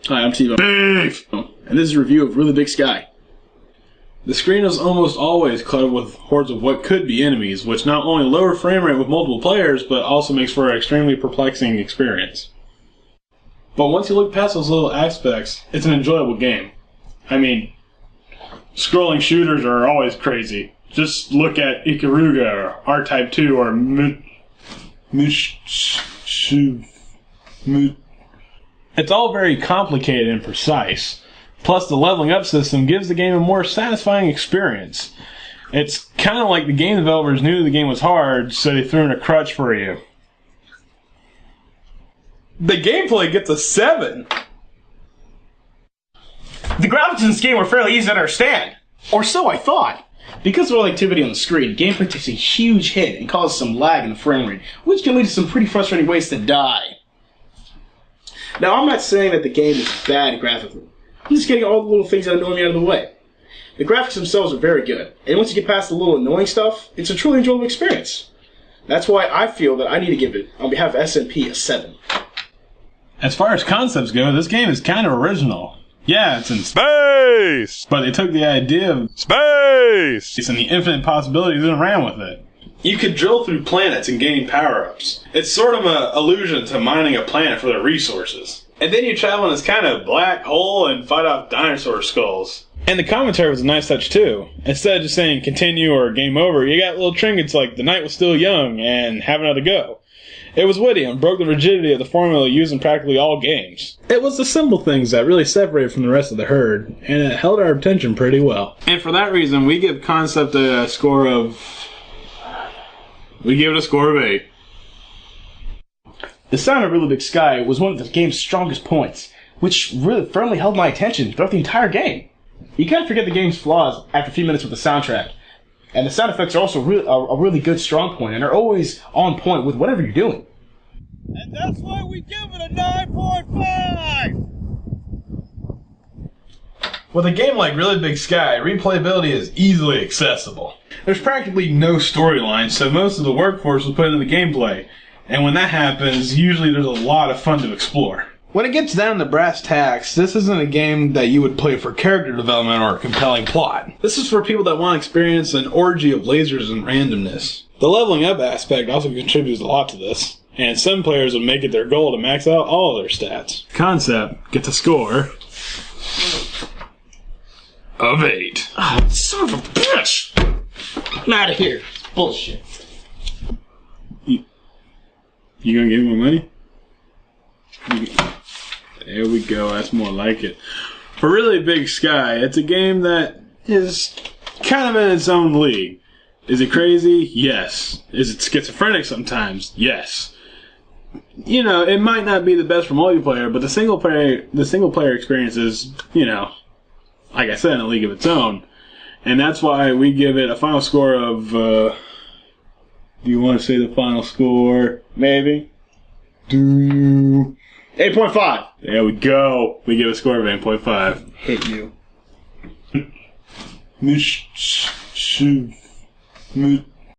Hi, I'm T-Bone Beef, and this is a review of Really Big Sky. The screen is almost always cluttered with hordes of what could be enemies, which not only lower frame rate with multiple players, but also makes for an extremely perplexing experience. But once you look past those little aspects, it's an enjoyable game. I mean, scrolling shooters are always crazy. Just look at Ikaruga, or R-Type 2, or It's all very complicated and precise. Plus, the leveling up system gives the game a more satisfying experience. It's kind of like the game developers knew the game was hard, so they threw in a crutch for you. The gameplay gets a 7. The graphics in this game were fairly easy to understand. Or so I thought. Because of all the activity on the screen, gameplay takes a huge hit and causes some lag in the frame rate, which can lead to some pretty frustrating ways to die. Now, I'm not saying that the game is bad graphically. I'm just getting all the little things that annoy me out of the way. The graphics themselves are very good, and once you get past the little annoying stuff, it's a truly enjoyable experience. That's why I feel that I need to give it, on behalf of SMP, a 7. As far as concepts go, this game is kind of original. Yeah, it's in space! But they took the idea of space and the infinite possibilities and ran with it. You could drill through planets and gain power-ups. It's sort of an allusion to mining a planet for their resources. And then you travel in this kind of black hole and fight off dinosaur skulls. And the commentary was a nice touch too. Instead of just saying continue or game over, you got little trinkets like the night was still young and have another go. It was witty and broke the rigidity of the formula used in practically all games. It was the simple things that really separated from the rest of the herd, and it held our attention pretty well. And for that reason, we give Concept a score of... We give it a score of 8. The sound of Really Big Sky was one of the game's strongest points, which really firmly held my attention throughout the entire game. You can't forget the game's flaws after a few minutes with the soundtrack. And the sound effects are also a really good strong point, and are always on point with whatever you're doing. And that's why we give it a 9.5! With a game like Really Big Sky, replayability is easily accessible. There's practically no storyline, so most of the workforce was put into the gameplay. And when that happens, usually there's a lot of fun to explore. When it gets down to brass tacks, this isn't a game that you would play for character development or a compelling plot. This is for people that want to experience an orgy of lasers and randomness. The leveling up aspect also contributes a lot to this, and some players would make it their goal to max out all of their stats. Concept gets a score of 8. Oh, son of a bitch! I'm out of here. It's bullshit. You gonna give me my money? There we go, that's more like it. For Really Big Sky, it's a game that is kind of in its own league. Is it crazy? Yes. Is it schizophrenic sometimes? Yes. You know, it might not be the best for multiplayer, but the single player experience is, you know, like I said, in a league of its own. And that's why we give it a final score of, do you want to say the final score? Maybe? Do you? 8.5. There we go. We give a score of 8.5. Hit you.